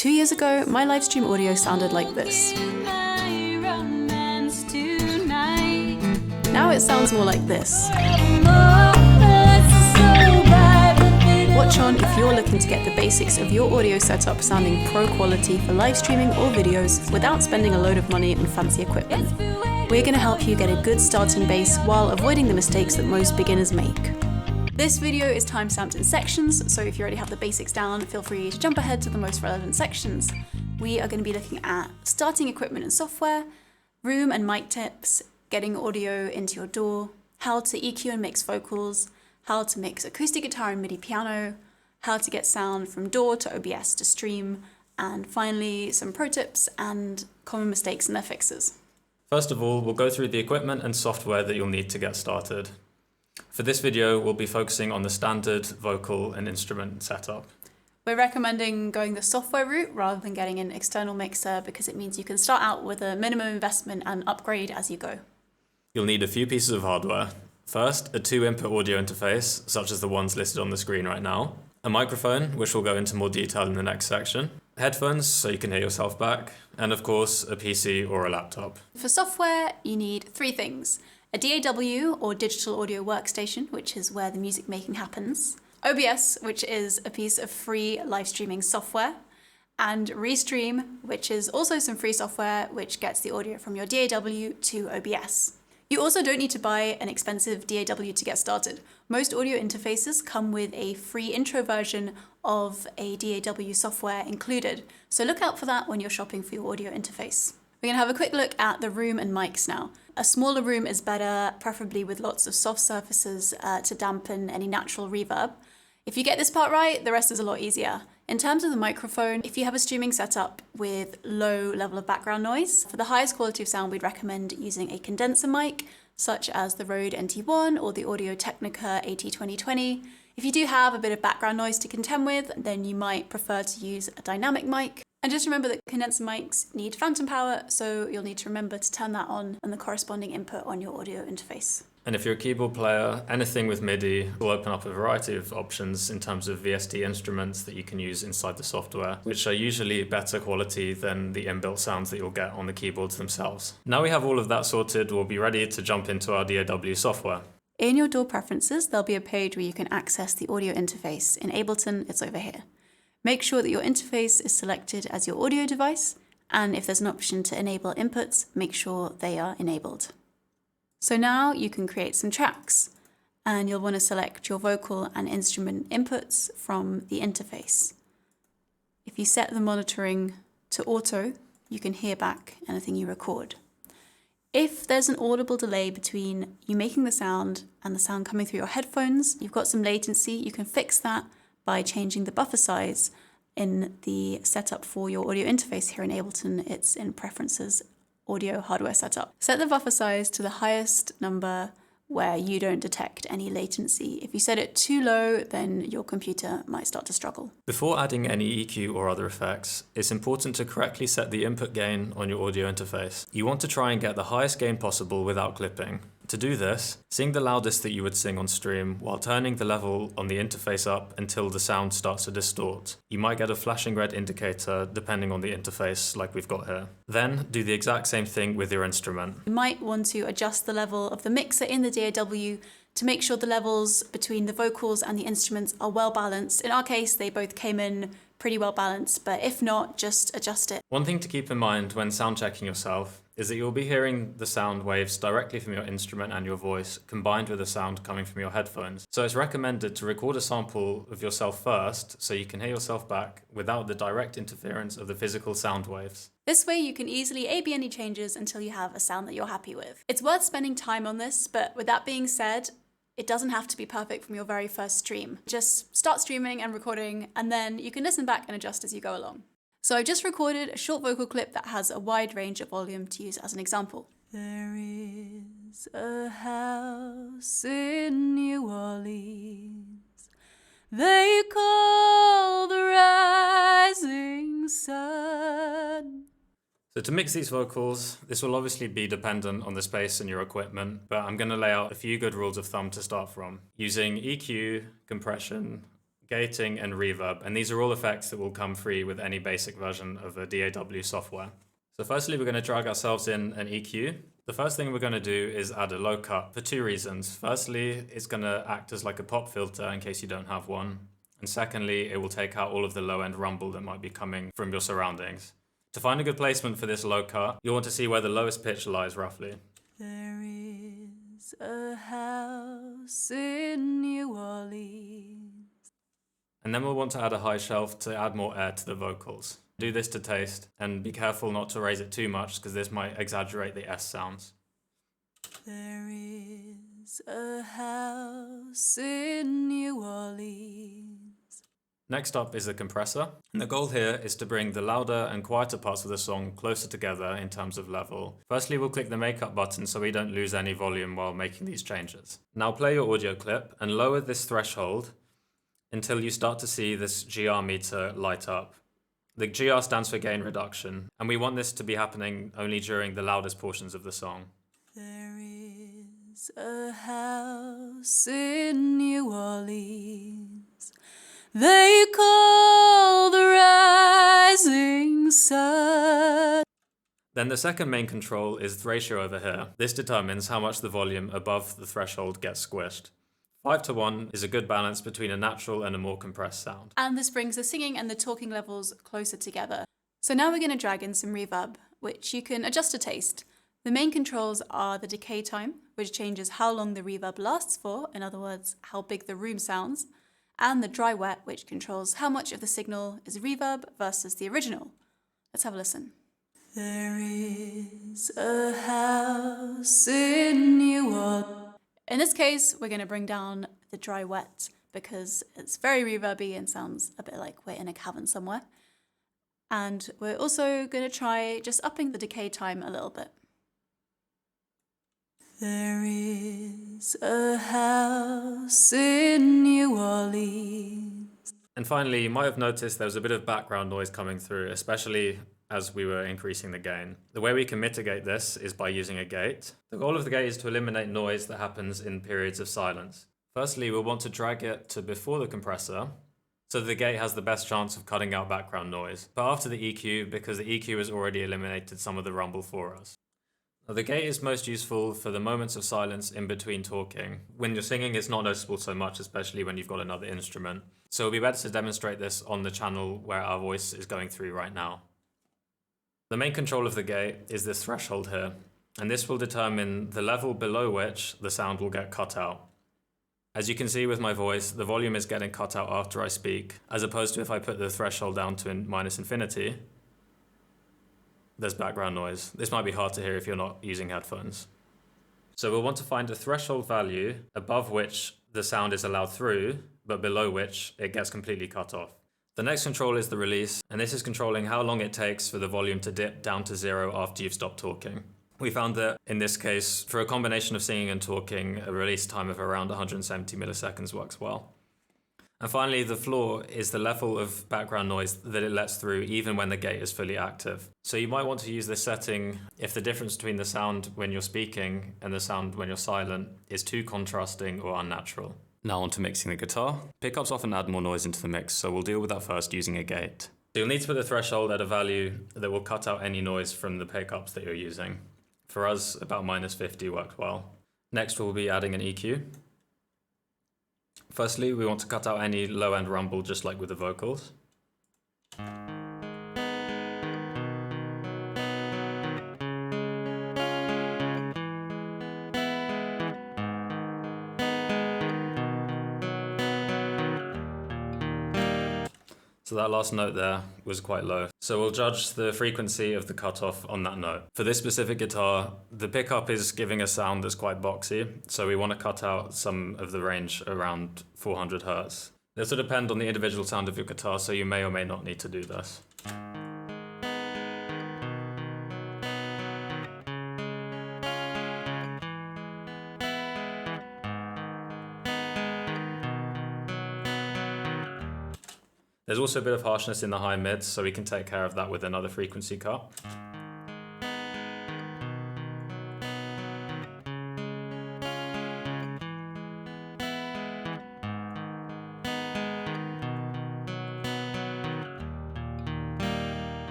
2 years ago, my live stream audio sounded like this. Now it sounds more like this. Watch on if you're looking to get the basics of your audio setup sounding pro quality for live streaming or videos without spending a load of money on fancy equipment. We're going to help you get a good starting base while avoiding the mistakes that most beginners make. This video is time-stamped in sections, so if you already have the basics down, feel free to jump ahead to the most relevant sections. We are going to be looking at starting equipment and software, room and mic tips, getting audio into your DAW, how to EQ and mix vocals, how to mix acoustic guitar and MIDI piano, how to get sound from DAW to OBS to stream, and finally some pro tips and common mistakes and their fixes. First of all, we'll go through the equipment and software that you'll need to get started. For this video, we'll be focusing on the standard vocal and instrument setup. We're recommending going the software route rather than getting an external mixer because it means you can start out with a minimum investment and upgrade as you go. You'll need a few pieces of hardware. First, a 2-input audio interface, such as the ones listed on the screen right now. A microphone, which we'll go into more detail in the next section. Headphones, so you can hear yourself back. And of course, a PC or a laptop. For software, you need 3 things. A DAW, or digital audio workstation, which is where the music making happens. OBS, which is a piece of free live streaming software. And Reastream, which is also some free software which gets the audio from your DAW to OBS. You also don't need to buy an expensive DAW to get started. Most audio interfaces come with a free intro version of a DAW software included, so look out for that when you're shopping for your audio interface. We're going to have a quick look at the room and mics now. A smaller room is better, preferably with lots of soft surfaces to dampen any natural reverb. If you get this part right, the rest is a lot easier. In terms of the microphone, if you have a streaming setup with low level of background noise, for the highest quality of sound, we'd recommend using a condenser mic, such as the Rode NT1 or the Audio-Technica AT2020. If you do have a bit of background noise to contend with, then you might prefer to use a dynamic mic. And just remember that condenser mics need phantom power, so you'll need to remember to turn that on and the corresponding input on your audio interface. And if you're a keyboard player, anything with MIDI will open up a variety of options in terms of VST instruments that you can use inside the software, which are usually better quality than the inbuilt sounds that you'll get on the keyboards themselves. Now we have all of that sorted, we'll be ready to jump into our DAW software. In your DAW preferences, there'll be a page where you can access the audio interface. In Ableton, it's over here. Make sure that your interface is selected as your audio device, and if there's an option to enable inputs, make sure they are enabled. So now you can create some tracks, and you'll want to select your vocal and instrument inputs from the interface. If you set the monitoring to auto, you can hear back anything you record. If there's an audible delay between you making the sound and the sound coming through your headphones, you've got some latency, you can fix that by changing the buffer size in the setup for your audio interface. Here in Ableton, it's in Preferences, Audio Hardware Setup. Set the buffer size to the highest number where you don't detect any latency. If you set it too low, then your computer might start to struggle. Before adding any EQ or other effects, it's important to correctly set the input gain on your audio interface. You want to try and get the highest gain possible without clipping. To do this, sing the loudest that you would sing on stream while turning the level on the interface up until the sound starts to distort. You might get a flashing red indicator depending on the interface like we've got here. Then do the exact same thing with your instrument. You might want to adjust the level of the mixer in the DAW to make sure the levels between the vocals and the instruments are well balanced. In our case, they both came in pretty well balanced, but if not, just adjust it. One thing to keep in mind when sound checking yourself is that you'll be hearing the sound waves directly from your instrument and your voice combined with the sound coming from your headphones. So it's recommended to record a sample of yourself first so you can hear yourself back without the direct interference of the physical sound waves. This way you can easily A/B any changes until you have a sound that you're happy with. It's worth spending time on this, but with that being said, it doesn't have to be perfect from your very first stream. Just start streaming and recording, and then you can listen back and adjust as you go along. So I've just recorded a short vocal clip that has a wide range of volume to use as an example. There is a house in New Orleans they call the rising sun. So to mix these vocals, this will obviously be dependent on the space and your equipment, but I'm going to lay out a few good rules of thumb to start from. Using EQ, compression, gating, and reverb, and these are all effects that will come free with any basic version of a DAW software. So firstly, we're going to drag ourselves in an EQ. The first thing we're going to do is add a low cut for two reasons. Firstly, it's going to act as like a pop filter in case you don't have one. And secondly, it will take out all of the low-end rumble that might be coming from your surroundings. To find a good placement for this low cut, you'll want to see where the lowest pitch lies roughly. There is a house in New Orleans. And then we'll want to add a high shelf to add more air to the vocals. Do this to taste, and be careful not to raise it too much because this might exaggerate the S sounds. There is a house in New Orleans. Next up is the compressor. And the goal here is to bring the louder and quieter parts of the song closer together in terms of level. Firstly, we'll click the makeup button so we don't lose any volume while making these changes. Now play your audio clip and lower this threshold until you start to see this GR meter light up. The GR stands for gain reduction, and we want this to be happening only during the loudest portions of the song. There is a house in New Orleans they call the rising sun. Then the second main control is the ratio over here. This determines how much the volume above the threshold gets squished. 5:1 is a good balance between a natural and a more compressed sound. And this brings the singing and the talking levels closer together. So now we're going to drag in some reverb, which you can adjust to taste. The main controls are the decay time, which changes how long the reverb lasts for, in other words, how big the room sounds, and the dry wet, which controls how much of the signal is reverb versus the original. Let's have a listen. There is a house in New Orleans. In this case, we're going to bring down the dry wet because it's very reverby and sounds a bit like we're in a cavern somewhere. And we're also going to try just upping the decay time a little bit. There is a house in New Orleans. And finally, you might have noticed there was a bit of background noise coming through, especially as we were increasing the gain. The way we can mitigate this is by using a gate. The goal of the gate is to eliminate noise that happens in periods of silence. Firstly, we'll want to drag it to before the compressor, so the gate has the best chance of cutting out background noise, but after the EQ because the EQ has already eliminated some of the rumble for us. Now, the gate is most useful for the moments of silence in between talking. When you're singing, it's not noticeable so much, especially when you've got another instrument. So it'll be better to demonstrate this on the channel where our voice is going through right now. The main control of the gate is this threshold here, and this will determine the level below which the sound will get cut out. As you can see with my voice, the volume is getting cut out after I speak, as opposed to if I put the threshold down to minus infinity, there's background noise. This might be hard to hear if you're not using headphones. So we'll want to find a threshold value above which the sound is allowed through, but below which it gets completely cut off. The next control is the release, and this is controlling how long it takes for the volume to dip down to 0 after you've stopped talking. We found that, in this case, for a combination of singing and talking, a release time of around 170 milliseconds works well. And finally, the floor is the level of background noise that it lets through even when the gate is fully active. So you might want to use this setting if the difference between the sound when you're speaking and the sound when you're silent is too contrasting or unnatural. Now on to mixing the guitar. Pickups often add more noise into the mix, so we'll deal with that first using a gate. So you'll need to put the threshold at a value that will cut out any noise from the pickups that you're using. For us, about minus 50 worked well. Next, we'll be adding an EQ. Firstly, we want to cut out any low-end rumble, just like with the vocals. So that last note there was quite low. So we'll judge the frequency of the cutoff on that note. For this specific guitar, the pickup is giving a sound that's quite boxy, so we want to cut out some of the range around 400 Hz. This will depend on the individual sound of your guitar, so you may or may not need to do this. There's also a bit of harshness in the high mids, so we can take care of that with another frequency cut.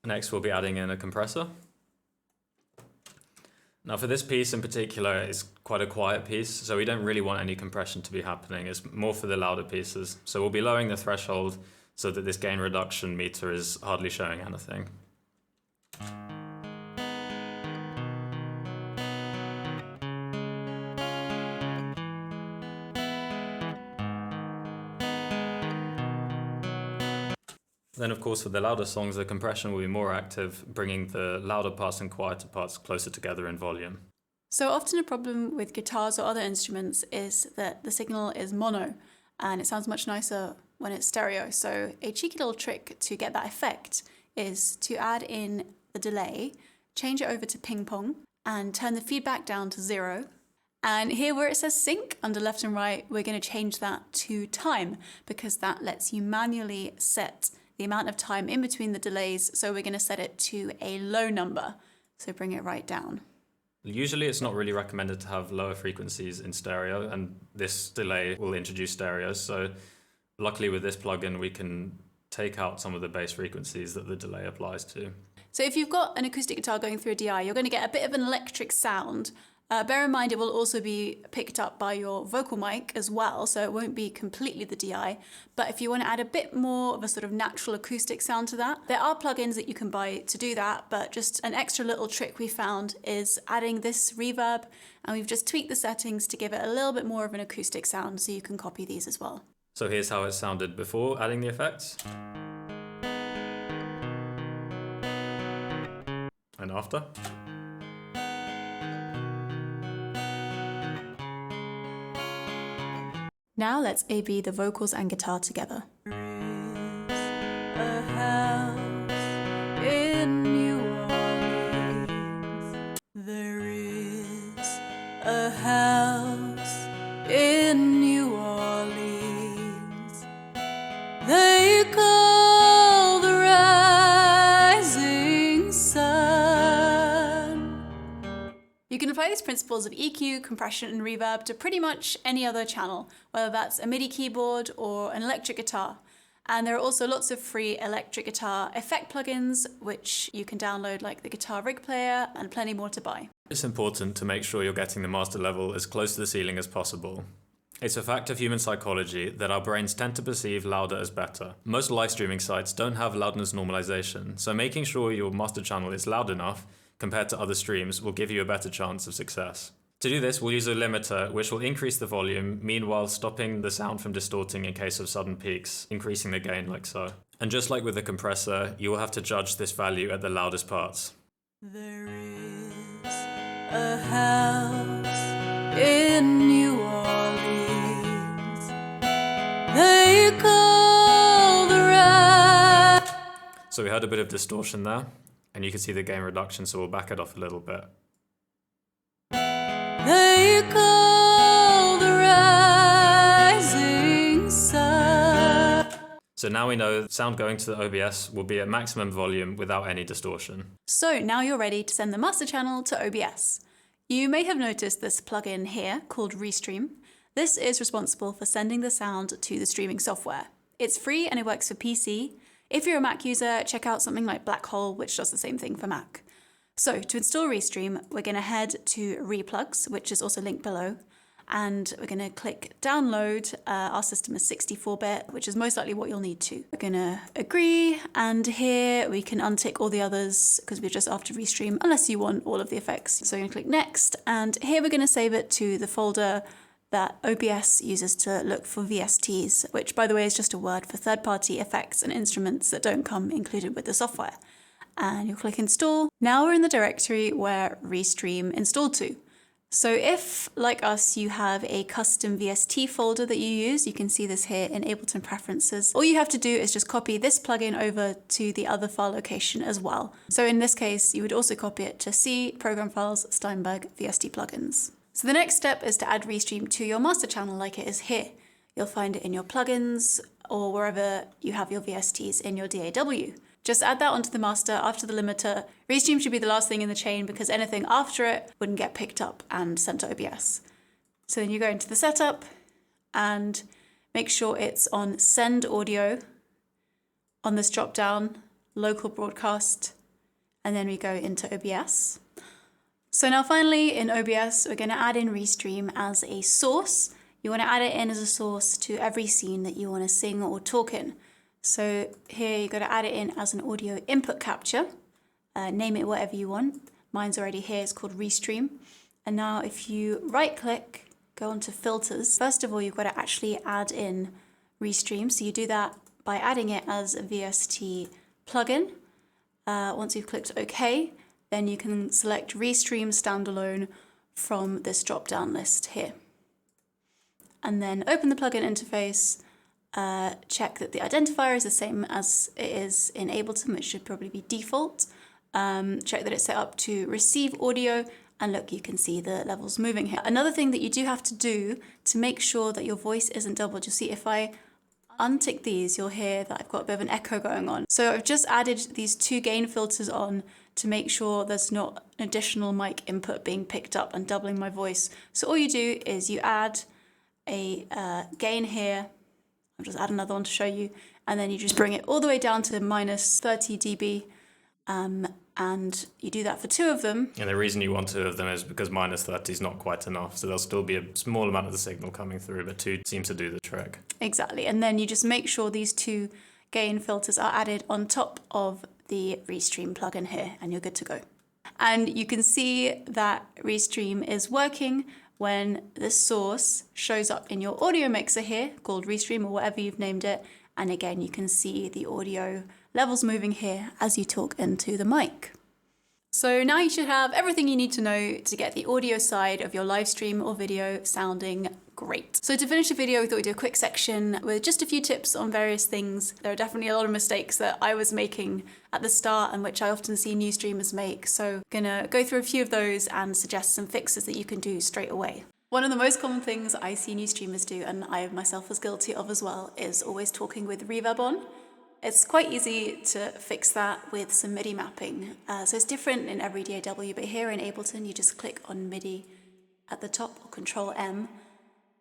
Next, we'll be adding in a compressor. Now for this piece in particular, it's quite a quiet piece, so we don't really want any compression to be happening. It's more for the louder pieces. So we'll be lowering the threshold so that this gain reduction meter is hardly showing anything. Then of course for the louder songs, the compression will be more active, bringing the louder parts and quieter parts closer together in volume. So often a problem with guitars or other instruments is that the signal is mono and it sounds much nicer when it's stereo. So a cheeky little trick to get that effect is to add in the delay, change it over to ping pong and turn the feedback down to 0. And here where it says sync under left and right, we're going to change that to time because that lets you manually set the amount of time in between the delays. So we're going to set it to a low number. So bring it right down. Usually it's not really recommended to have lower frequencies in stereo, and this delay will introduce stereo. So luckily with this plugin, we can take out some of the bass frequencies that the delay applies to. So if you've got an acoustic guitar going through a DI, you're going to get a bit of an electric sound. Bear in mind, it will also be picked up by your vocal mic as well, so it won't be completely the DI. But if you want to add a bit more of a sort of natural acoustic sound to that, there are plugins that you can buy to do that, but just an extra little trick we found is adding this reverb, and we've just tweaked the settings to give it a little bit more of an acoustic sound, so you can copy these as well. So here's how it sounded before adding the effects. And after. Now let's A/B the vocals and guitar together. There is a house in New Orleans. There is a house in New Orleans. They call the rising sun. You can apply these principles of EQ, compression, and reverb to pretty much any other channel, whether that's a MIDI keyboard or an electric guitar. And there are also lots of free electric guitar effect plugins, which you can download, like the Guitar Rig Player, and plenty more to buy. It's important to make sure you're getting the master level as close to the ceiling as possible. It's a fact of human psychology that our brains tend to perceive louder as better. Most live streaming sites don't have loudness normalization, so making sure your master channel is loud enough compared to other streams will give you a better chance of success. To do this, we'll use a limiter which will increase the volume, meanwhile stopping the sound from distorting in case of sudden peaks, increasing the gain like so. And just like with the compressor, you will have to judge this value at the loudest parts. There is a house in New Orleans. They call the right. So we heard a bit of distortion there, and you can see the gain reduction, so we'll back it off a little bit. They call the rising sun. So now we know sound going to the OBS will be at maximum volume without any distortion. So now you're ready to send the master channel to OBS. You may have noticed this plugin here called Reastream. This is responsible for sending the sound to the streaming software. It's free and it works for PC. If you're a Mac user, check out something like Black Hole, which does the same thing for Mac. So to install Reastream, we're going to head to Replugs, which is also linked below, and we're going to click download. Our system is 64-bit, which is most likely what you'll need to. We're going to agree, and here we can untick all the others because we're just after Reastream, unless you want all of the effects. So we're going to click next, and here we're going to save it to the folder that OBS uses to look for VSTs, which by the way is just a word for third-party effects and instruments that don't come included with the software. And you'll click install. Now we're in the directory where Reastream installed to. So if, like us, you have a custom VST folder that you use, you can see this here in Ableton Preferences. All you have to do is just copy this plugin over to the other file location as well. So in this case, you would also copy it to C, Program Files, Steinberg, VST Plugins. So the next step is to add Reastream to your master channel like it is here. You'll find it in your plugins or wherever you have your VSTs in your DAW. Just add that onto the master after the limiter. Reastream should be the last thing in the chain because anything after it wouldn't get picked up and sent to OBS. So then you go into the setup and make sure it's on send audio on this drop down local broadcast, and then we go into OBS. So now finally in OBS, we're going to add in Reastream as a source. You want to add it in as a source to every scene that you want to sing or talk in. So here you've got to add it in as an audio input capture. Name it whatever you want. Mine's already here, it's called Reastream. And now if you right click, go onto filters. First of all, you've got to actually add in Reastream. So you do that by adding it as a VST plugin. Once you've clicked OK, then you can select Reastream standalone from this drop-down list here. And then open the plugin interface, check that the identifier is the same as it is in Ableton, which should probably be default. Check that it's set up to receive audio, and look, you can see the levels moving here. Another thing that you do have to do to make sure that your voice isn't doubled, you'll see if I untick these, you'll hear that I've got a bit of an echo going on. So I've just added these 2 gain filters on to make sure there's not an additional mic input being picked up and doubling my voice. So all you do is you add a gain here. I'll just add another one to show you, and then you just bring it all the way down to minus 30 dB, and you do that for 2 of them. And the reason you want 2 of them is because minus 30 is not quite enough, so there'll still be a small amount of the signal coming through, but 2 seems to do the trick. Exactly, and then you just make sure these 2 gain filters are added on top of the Reastream plugin here, and you're good to go. And you can see that Reastream is working when the source shows up in your audio mixer here, called Reastream or whatever you've named it. And again, you can see the audio levels moving here as you talk into the mic. So now you should have everything you need to know to get the audio side of your live stream or video sounding great. So to finish the video, we thought we'd do a quick section with just a few tips on various things. There are definitely a lot of mistakes that I was making at the start and which I often see new streamers make. So I'm gonna go through a few of those and suggest some fixes that you can do straight away. One of the most common things I see new streamers do, and I myself was guilty of as well, is always talking with reverb on. It's quite easy to fix that with some MIDI mapping. So it's different in every DAW, but here in Ableton, you just click on MIDI at the top, or Control M,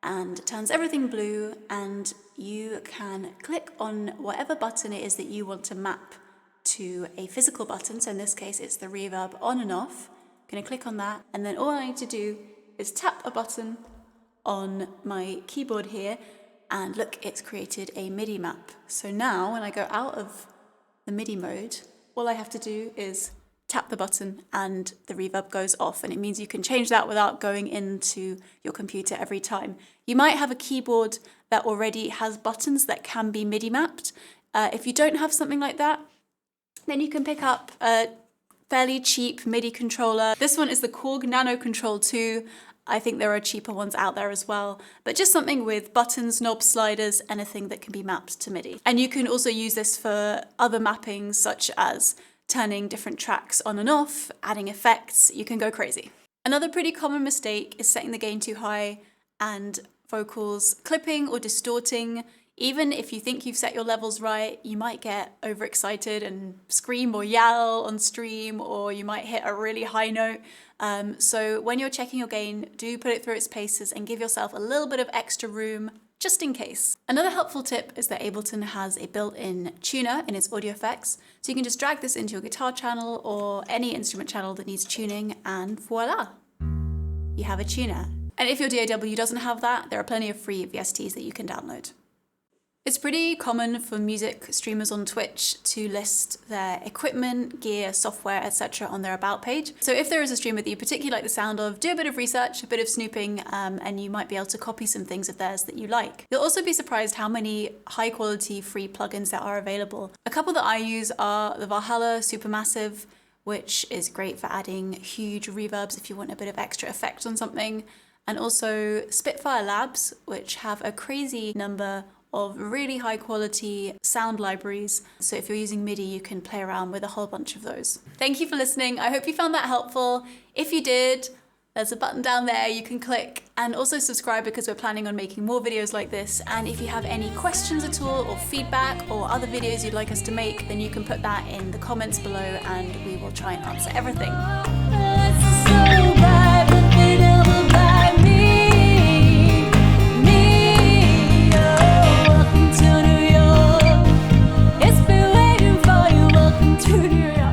and it turns everything blue, and you can click on whatever button it is that you want to map to a physical button. So in this case, it's the reverb on and off. I'm gonna click on that, and then all I need to do is tap a button on my keyboard here, and look, it's created a MIDI map. So now when I go out of the MIDI mode, all I have to do is tap the button and the reverb goes off, and it means you can change that without going into your computer every time. You might have a keyboard that already has buttons that can be MIDI mapped. If you don't have something like that, then you can pick up a fairly cheap MIDI controller. This one is the Korg Nano Control 2. I think there are cheaper ones out there as well, but just something with buttons, knobs, sliders, anything that can be mapped to MIDI. And you can also use this for other mappings, such as turning different tracks on and off, adding effects. You can go crazy. Another pretty common mistake is setting the gain too high and vocals clipping or distorting. Even if you think you've set your levels right, you might get overexcited and scream or yell on stream, or you might hit a really high note. So when you're checking your gain, do put it through its paces and give yourself a little bit of extra room just in case. Another helpful tip is that Ableton has a built-in tuner in its audio effects. So you can just drag this into your guitar channel or any instrument channel that needs tuning, and voila, you have a tuner. And if your DAW doesn't have that, there are plenty of free VSTs that you can download. It's pretty common for music streamers on Twitch to list their equipment, gear, software, etc. on their About page. So if there is a streamer that you particularly like the sound of, do a bit of research, a bit of snooping, and you might be able to copy some things of theirs that you like. You'll also be surprised how many high quality free plugins there are available. A couple that I use are the Valhalla Supermassive, which is great for adding huge reverbs if you want a bit of extra effect on something, and also Spitfire Labs, which have a crazy number of really high quality sound libraries. So if you're using MIDI, you can play around with a whole bunch of those. Thank you for listening. I hope you found that helpful. If you did, there's a button down there you can click, and also subscribe because we're planning on making more videos like this. And if you have any questions at all, or feedback, or other videos you'd like us to make, then you can put that in the comments below and we will try and answer everything. Welcome to New York. It's been waiting for you. Welcome Studio.